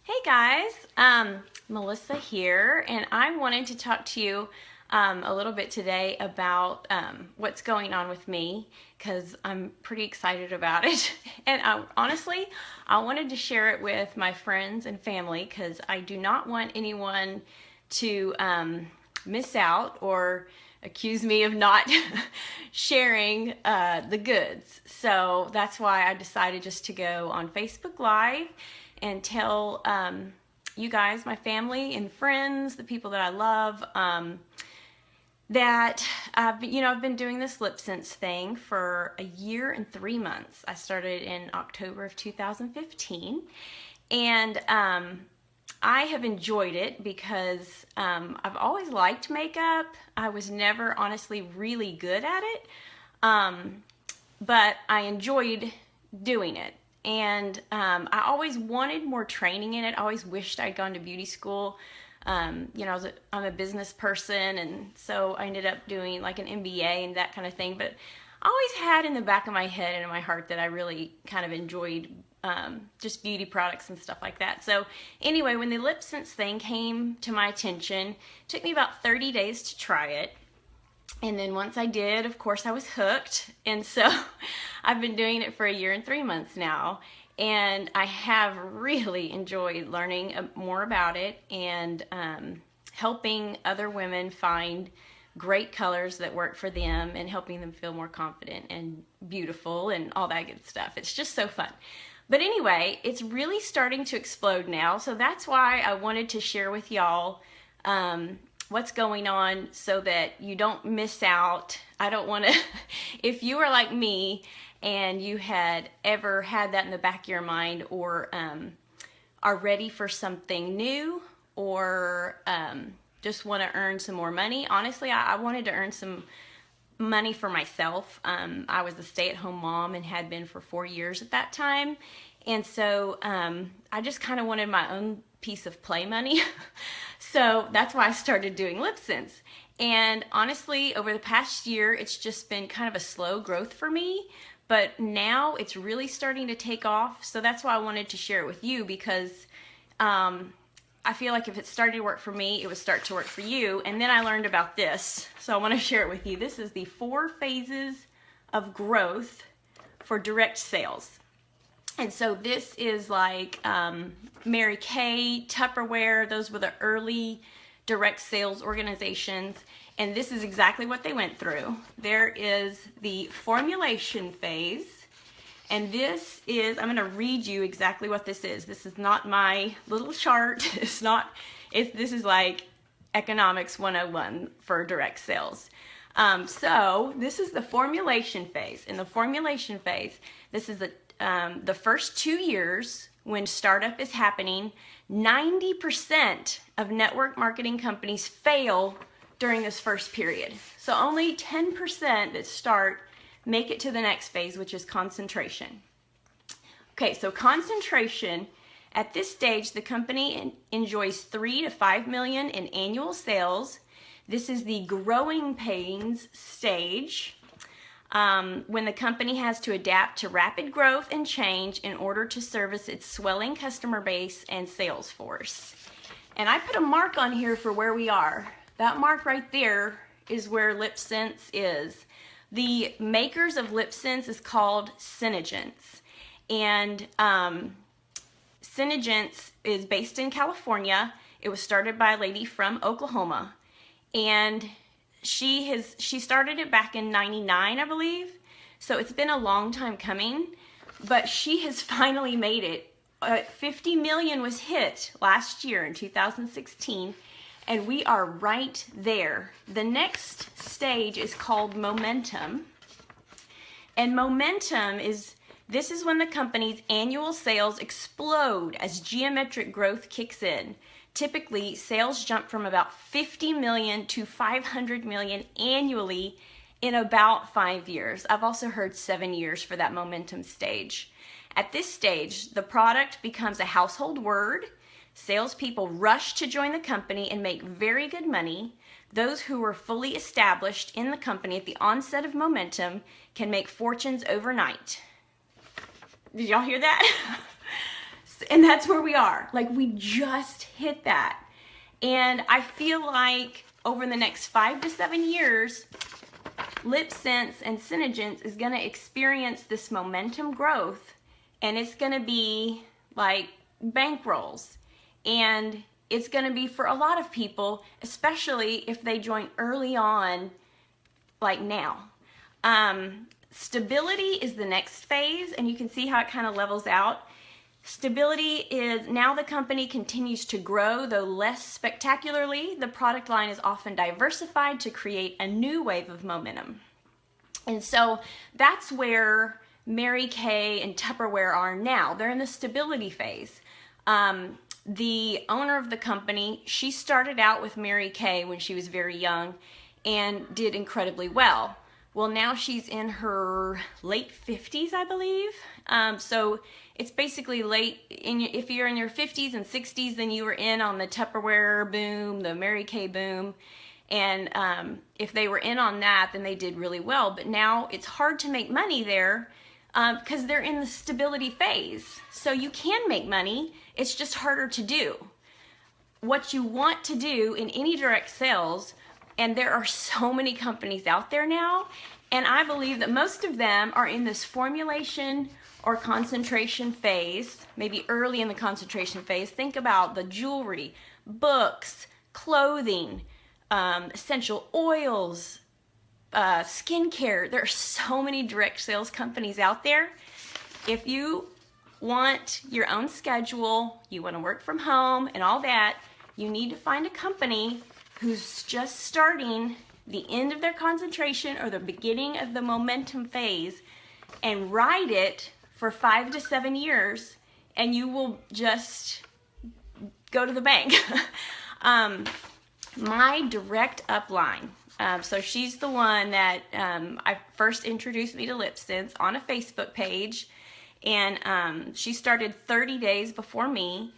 Hey guys, Melissa here, and I wanted to talk to you a little bit today about what's going on with me because I'm pretty excited about it. And honestly, I wanted to share it with my friends and family because I do not want anyone to miss out or accuse me of not sharing the goods. So that's why I decided just to go on Facebook Live and tell you guys, my family and friends, the people that I love, that I've been doing this LipSense thing for a year and 3 months. I started in October of 2015, and I have enjoyed it because I've always liked makeup. I was never honestly really good at it, but I enjoyed doing it. And I always wanted more training in it. I always wished I'd gone to beauty school. I'm a business person, and so I ended up doing like an MBA and that kind of thing. But I always had in the back of my head and in my heart that I really kind of enjoyed just beauty products and stuff like that. So anyway, when the LipSense thing came to my attention, it took me about 30 days to try it. And then once I did, of course, I was hooked. And so I've been doing it for a year and 3 months now. And I have really enjoyed learning more about it and helping other women find great colors that work for them and helping them feel more confident and beautiful and all that good stuff. It's just so fun. But anyway, it's really starting to explode now. So that's why I wanted to share with y'all what's going on so that you don't miss out. I don't want to, if you are like me and you had ever had that in the back of your mind or are ready for something new or just want to earn some more money. Honestly, I wanted to earn some money for myself. I was a stay-at-home mom and had been for 4 years at that time. And so I just kind of wanted my own piece of play money. So that's why I started doing LipSense. And honestly, over the past year, it's just been kind of a slow growth for me. But now it's really starting to take off. So that's why I wanted to share it with you because I feel like if it started to work for me, it would start to work for you. And then I learned about this. So I want to share it with you. This is the 4 phases of growth for direct sales. And so this is like Mary Kay, Tupperware, those were the early direct sales organizations. And this is exactly what they went through. There is the formulation phase. And this is, I'm going to read you exactly what this is. This is not my little chart. This is like economics 101 for direct sales. So this is the formulation phase. In the formulation phase, this is the first 2 years when startup is happening. 90% of network marketing companies fail during this first period. So only 10% that start make it to the next phase, which is concentration. Okay, so concentration, at this stage, the company enjoys 3 to 5 million in annual sales. This is the growing pains stage, when the company has to adapt to rapid growth and change in order to service its swelling customer base and sales force. And I put a mark on here for where we are. That mark right there is where LipSense is. The makers of LipSense is called Senegence. And Senegence is based in California. It was started by a lady from Oklahoma. And she started it back in '99, I believe. So it's been a long time coming, but she has finally made it. 50 million was hit last year in 2016, and we are right there. The next stage is called momentum. And momentum this is when the company's annual sales explode as geometric growth kicks in. Typically, sales jump from about 50 million to 500 million annually in about 5 years. I've also heard 7 years for that momentum stage. At this stage, the product becomes a household word. Salespeople rush to join the company and make very good money. Those who were fully established in the company at the onset of momentum can make fortunes overnight. Did y'all hear that? And that's where we are. Like, we just hit that. And I feel like over the next 5 to 7 years, LipSense and Synergence is going to experience this momentum growth, and it's going to be like bankrolls. And it's going to be for a lot of people, especially if they join early on, like now. Stability is the next phase, and you can see how it kind of levels out. Stability is now the company continues to grow, though less spectacularly. The product line is often diversified to create a new wave of momentum. And so that's where Mary Kay and Tupperware are now. They're in the stability phase. The owner of the company, she started out with Mary Kay when she was very young and did incredibly well. Well, now she's in her late 50s, I believe. So it's basically late, if you're in your 50s and 60s, then you were in on the Tupperware boom, the Mary Kay boom. And if they were in on that, then they did really well. But now it's hard to make money there because they're in the stability phase. So you can make money, it's just harder to do. What you want to do in any direct sales, and there are so many companies out there now, and I believe that most of them are in this formulation or concentration phase, maybe early in the concentration phase. Think about the jewelry, books, clothing, essential oils, skincare. There are so many direct sales companies out there. If you want your own schedule, you want to work from home and all that, you need to find a company who's just starting the end of their concentration or the beginning of the momentum phase and ride it for 5 to 7 years, and you will just go to the bank. My direct upline, so she's the one that I first introduced me to LipSense on a Facebook page, and she started 30 days before me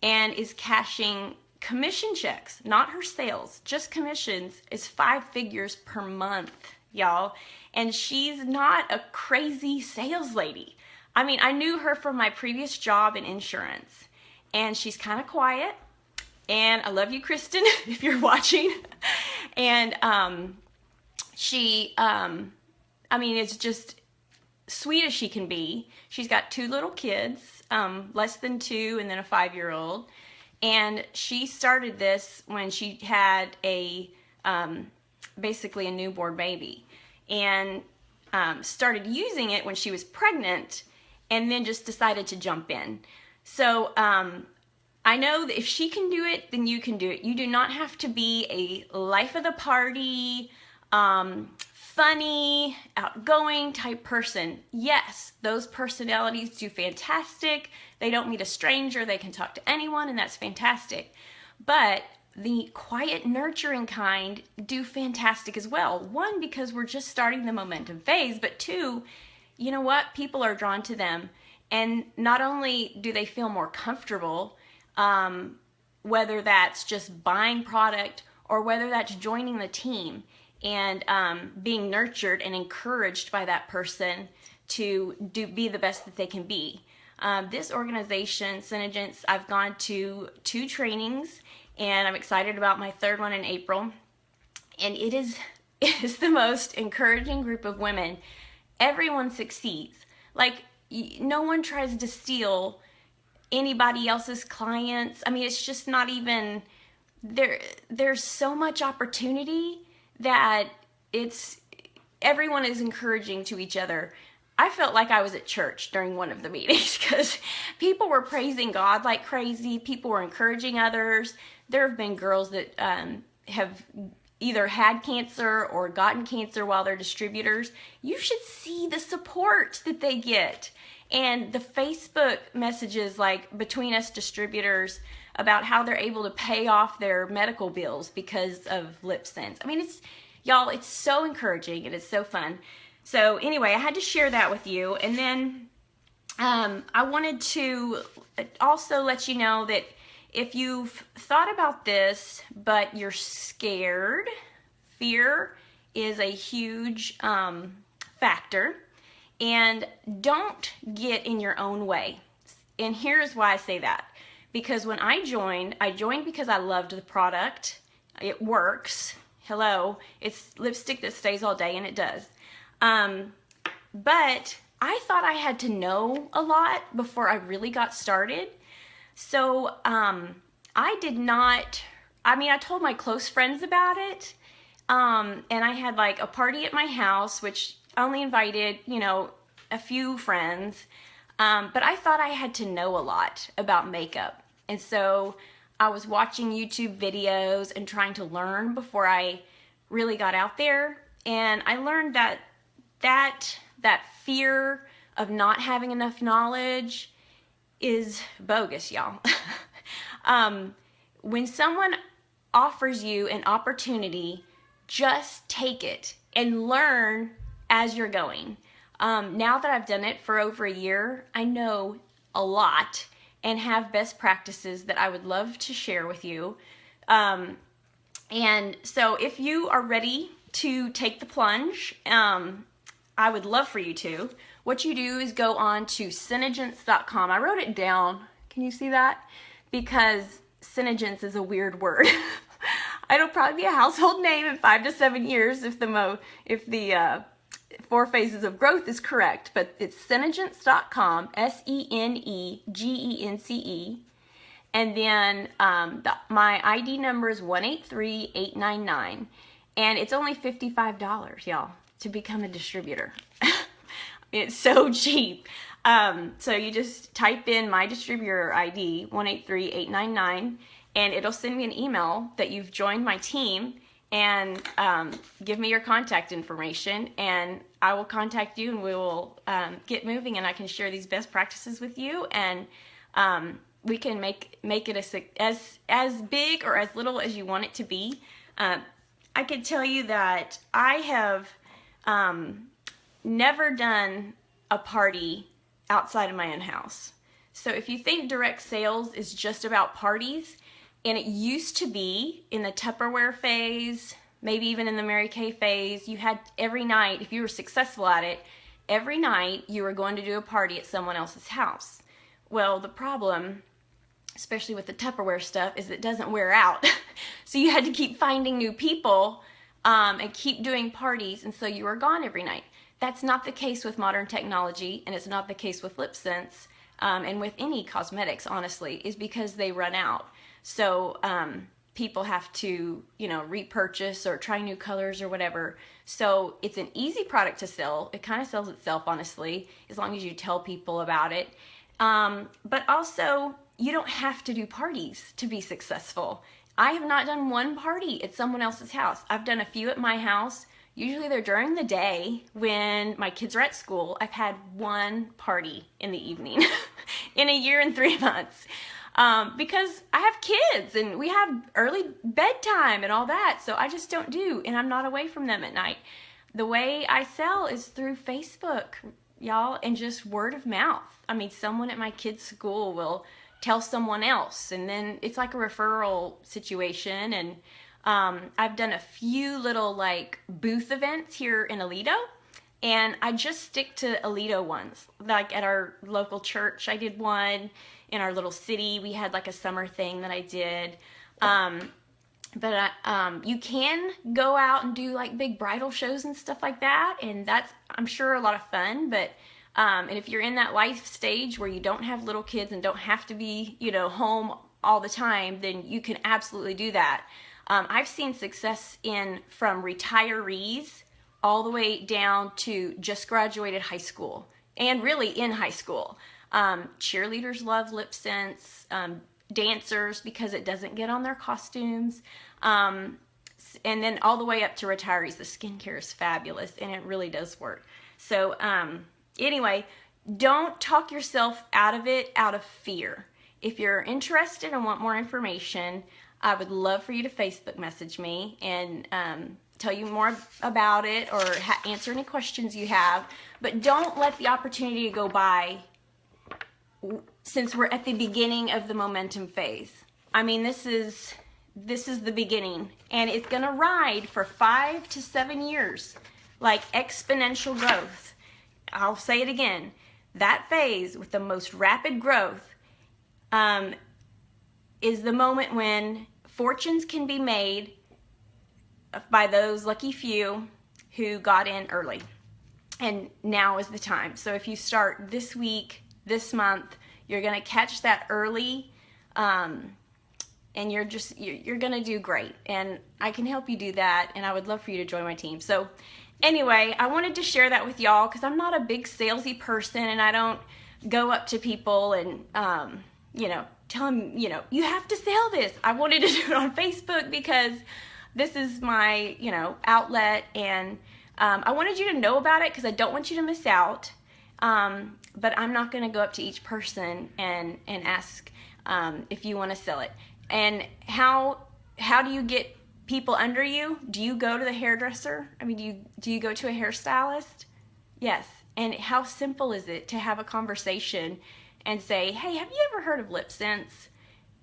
and is cashing commission checks, not her sales, just commissions, is 5 figures per month, y'all. And she's not a crazy sales lady. I mean, I knew her from my previous job in insurance, and she's kind of quiet. And I love you, Kristen, if you're watching. And she, I mean, it's just sweet as she can be. She's got 2 little kids, less than 2 and then a 5-year-old. And she started this when she had a basically a newborn baby, and started using it when she was pregnant, and then just decided to jump in. So I know that if she can do it, then you can do it. You do not have to be a life of the party, funny, outgoing type person. Yes, those personalities do fantastic. They don't meet a stranger. They can talk to anyone, and that's fantastic. But the quiet, nurturing kind do fantastic as well. 1, because we're just starting the momentum phase, but 2, you know what? People are drawn to them. And not only do they feel more comfortable, whether that's just buying product or whether that's joining the team and being nurtured and encouraged by that person to be the best that they can be. This organization, Synergence, I've gone to 2 trainings, and I'm excited about my 3rd one in April. And it is the most encouraging group of women. Everyone succeeds. Like, no one tries to steal anybody else's clients. I mean, it's just not even there's so much opportunity that everyone is encouraging to each other. I felt like I was at church during one of the meetings because people were praising God like crazy. People were encouraging others. There have been girls that have either had cancer or gotten cancer while they're distributors. You should see the support that they get. And the Facebook messages, like between us distributors, about how they're able to pay off their medical bills because of LipSense. I mean, it's so encouraging, and it's so fun. So anyway, I had to share that with you. And then I wanted to also let you know that if you've thought about this, but you're scared, fear is a huge factor. And don't get in your own way. And here's why I say that. Because when I joined because I loved the product. It works. Hello, it's lipstick that stays all day, and it does. But I thought I had to know a lot before I really got started. So I did not, I told my close friends about it. And I had like a party at my house, which only invited, a few friends. But I thought I had to know a lot about makeup. And so I was watching YouTube videos and trying to learn before I really got out there. And I learned that fear of not having enough knowledge is bogus, y'all. When someone offers you an opportunity, just take it and learn as you're going. Now that I've done it for over a year, I know a lot and have best practices that I would love to share with you. And so if you are ready to take the plunge, I would love for you to. What you do is go on to Senegence.com. I wrote it down. Can you see that? Because Senegence is a weird word. It'll probably be a household name in 5 to 7 years if the 4 phases of growth is correct. But it's Senegence.com, Senegence. And then my ID number is 183899. And it's only $55, y'all, to become a distributor. It's so cheap. So you just type in my distributor ID, 183899, and it'll send me an email that you've joined my team, and give me your contact information, and I will contact you, and we will get moving, and I can share these best practices with you, and we can make it as big or as little as you want it to be. I can tell you that I have never done a party outside of my own house. So if you think direct sales is just about parties, and it used to be in the Tupperware phase, maybe even in the Mary Kay phase, you had every night, if you were successful at it, every night you were going to do a party at someone else's house. Well, the problem, especially with the Tupperware stuff, is it doesn't wear out. So you had to keep finding new people and keep doing parties, and so you were gone every night. That's not the case with modern technology, and it's not the case with LipSense, and with any cosmetics, honestly, is because they run out. So people have to, repurchase or try new colors or whatever. So it's an easy product to sell. It kind of sells itself, honestly, as long as you tell people about it. But also, you don't have to do parties to be successful. I have not done one party at someone else's house. I've done a few at my house. Usually they're during the day when my kids are at school. I've had one party in the evening in a year and 3 months. Because I have kids and we have early bedtime and all that, so I just don't do, and I'm not away from them at night. The way I sell is through Facebook, y'all, and just word of mouth. Someone at my kids' school will tell someone else, and then it's like a referral situation. And I've done a few little booth events here in Aledo, and I just stick to Aledo ones. Like at our local church, I did one. In our little city, we had a summer thing that I did. But you can go out and do big bridal shows and stuff like that, and that's, I'm sure, a lot of fun. But and if you're in that life stage where you don't have little kids and don't have to be, home all the time, then you can absolutely do that. I've seen success from retirees all the way down to just graduated high school, and really in high school. Cheerleaders love LipSense, dancers, because it doesn't get on their costumes, and then all the way up to retirees. The skincare is fabulous, and it really does work. So anyway, don't talk yourself out of it out of fear. If you're interested and want more information, I would love for you to Facebook message me and tell you more about it, or answer any questions you have. But don't let the opportunity go by, since we're at the beginning of the momentum phase. This is the beginning, and it's gonna ride for 5 to 7 years, like exponential growth. I'll say it again. that phase with the most rapid growth is the moment when fortunes can be made by those lucky few who got in early. And now is the time. So if you start this week, this month, you're going to catch that early, and you're going to do great. And I can help you do that, and I would love for you to join my team. So anyway, I wanted to share that with y'all because I'm not a big salesy person, and I don't go up to people and, tell them, you have to sell this. I wanted to do it on Facebook because this is my, outlet, and I wanted you to know about it because I don't want you to miss out. But I'm not going to go up to each person and ask if you want to sell it. And how do you get people under you? Do you go to the hairdresser? I mean, do you go to a hairstylist? Yes. And how simple is it to have a conversation and say, hey, have you ever heard of LipSense?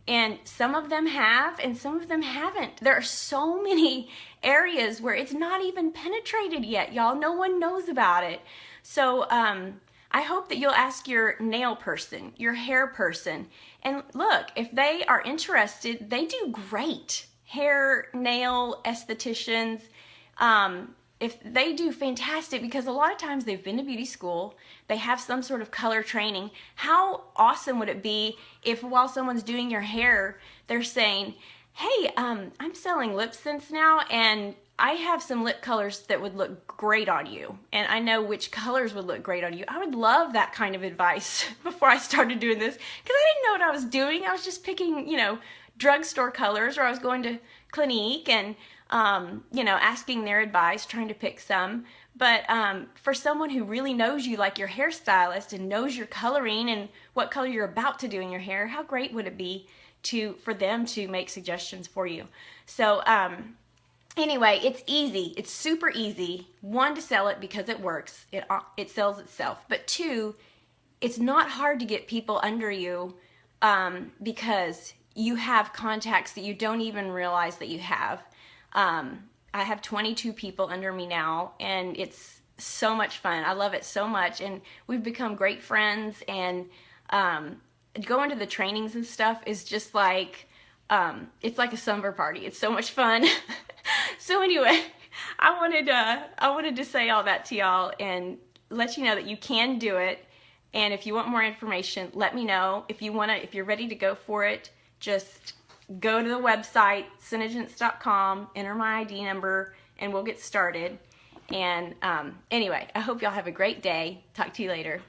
And some of them have, and some of them haven't. There are so many areas where it's not even penetrated yet, y'all. No one knows about it. So I hope that you'll ask your nail person, your hair person. And look, if they are interested, they do great. Hair, nail, estheticians. If they do fantastic, because a lot of times they've been to beauty school, they have some sort of color training. How awesome would it be if while someone's doing your hair, they're saying, hey, I'm selling LipSense now, and I have some lip colors that would look great on you, and I know which colors would look great on you. I would love that kind of advice before I started doing this, because I didn't know what I was doing. I was just picking, drugstore colors, or I was going to Clinique and asking their advice, trying to pick some. But for someone who really knows you, like your hairstylist, and knows your coloring and what color you're about to do in your hair, how great would it be for them to make suggestions for you? So anyway, it's easy. It's super easy. One, to sell it because it works. It sells itself. But two, it's not hard to get people under you because you have contacts that you don't even realize that you have. I have 22 people under me now, and it's so much fun. I love it so much, and we've become great friends, and going to the trainings and stuff is just like, it's like a summer party. It's so much fun. So anyway, I wanted to say all that to y'all and let you know that you can do it. And if you want more information, let me know. If you're ready to go for it, just go to the website, Synagence.com, enter my ID number, and we'll get started. And anyway, I hope y'all have a great day. Talk to you later.